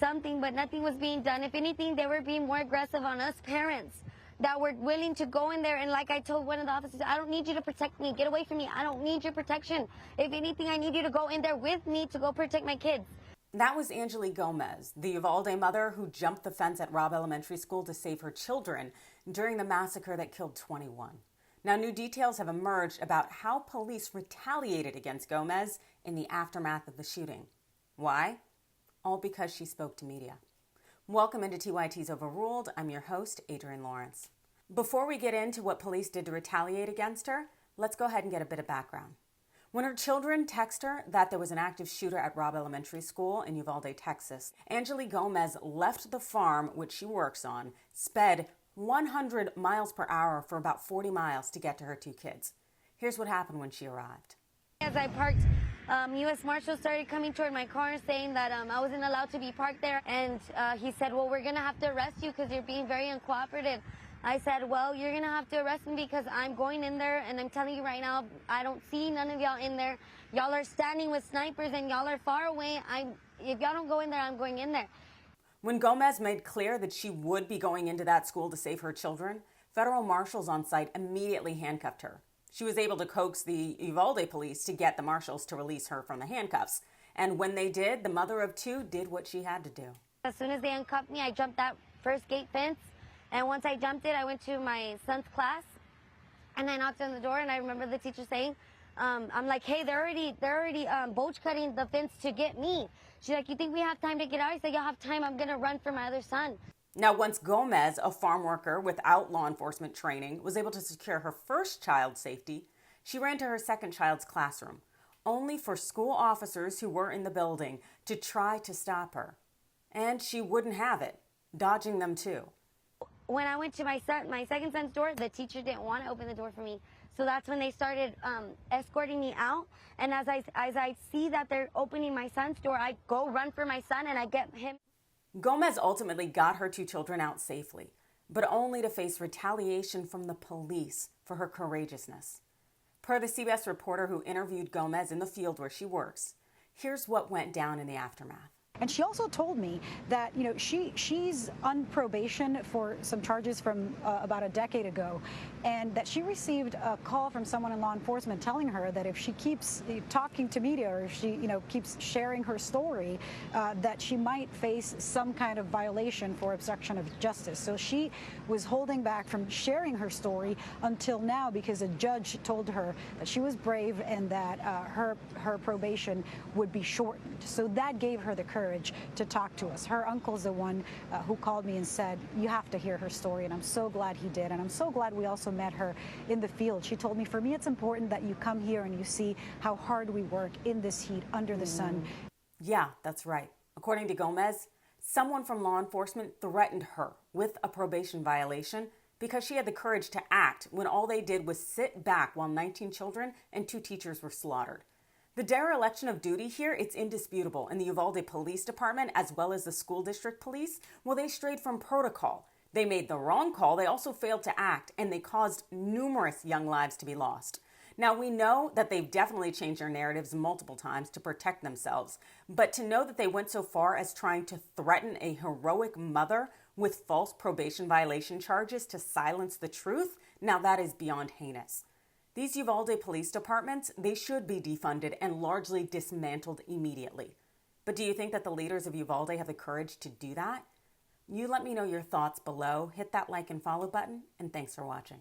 something, but nothing was being done. If anything, they were being more aggressive on us parents that were willing to go in there. And like I told one of the officers, I don't need you to protect me. Get away from me. I don't need your protection. If anything, I need you to go in there with me to go protect my kids. That was Adrienne Gomez, the Uvalde mother who jumped the fence at Robb Elementary School to save her children during the massacre that killed 21. Now, new details have emerged about how police retaliated against Gomez in the aftermath of the shooting. Why? All because she spoke to media. Welcome into TYT's Overruled. I'm your host, Adrienne Lawrence. Before we get into what police did to retaliate against her, let's go ahead and get a bit of background. When her children text her that there was an active shooter at Robb Elementary School in Uvalde, Texas, Adrienne Gomez left the farm which she works on, sped 100 miles per hour for about 40 miles to get to her two kids. Here's what happened when she arrived. As I parked, U.S. Marshals started coming toward my car saying that I wasn't allowed to be parked there. And he said, well, we're going to have to arrest you because you're being very uncooperative. I said, well, you're going to have to arrest me because I'm going in there, and I'm telling you right now, I don't see none of y'all in there. Y'all are standing with snipers, and y'all are far away. If y'all don't go in there, I'm going in there. When Gomez made clear that she would be going into that school to save her children, federal marshals on site immediately handcuffed her. She was able to coax the Uvalde police to get the marshals to release her from the handcuffs. And when they did, the mother of two did what she had to do. As soon as they uncuffed me, I jumped that first gate fence. And once I jumped it, I went to my son's class, and I knocked on the door, and I remember the teacher saying, I'm like, hey, they're already bulge cutting the fence to get me. She's like, you think we have time to get out? I said, y'all have time. I'm going to run for my other son. Now, once Gomez, a farm worker without law enforcement training, was able to secure her first child's safety, she ran to her second child's classroom, only for school officers who were in the building to try to stop her. And she wouldn't have it, dodging them too. When I went to my second son's door, the teacher didn't want to open the door for me. So that's when they started escorting me out. And as I see that they're opening my son's door, I go run for my son and I get him. Gomez ultimately got her two children out safely, but only to face retaliation from the police for her courageousness. Per the CBS reporter who interviewed Gomez in the field where she works, here's what went down in the aftermath. And she also told me that, she's on probation for some charges from about a decade ago, and that she received a call from someone in law enforcement telling her that if she keeps talking to media or if she, keeps sharing her story, that she might face some kind of violation for obstruction of justice. So she was holding back from sharing her story until now because a judge told her that she was brave and that her probation would be shortened. So that gave her the courage to talk to us. Her uncle's the one who called me and said, you have to hear her story, and I'm so glad he did, and I'm so glad we also met her in the field. She told me, for me, it's important that you come here and you see how hard we work in this heat under the sun. Yeah, that's right. According to Gomez, someone from law enforcement threatened her with a probation violation because she had the courage to act when all they did was sit back while 19 children and 2 teachers were slaughtered. The dereliction of duty here, it's indisputable. In the Uvalde Police Department, as well as the school district police, well, they strayed from protocol. They made the wrong call, they also failed to act, and they caused numerous young lives to be lost. Now, we know that they've definitely changed their narratives multiple times to protect themselves, but to know that they went so far as trying to threaten a heroic mother with false probation violation charges to silence the truth, now that is beyond heinous. These Uvalde police departments, they should be defunded and largely dismantled immediately. But do you think that the leaders of Uvalde have the courage to do that? You let me know your thoughts below. Hit that like and follow button, and thanks for watching.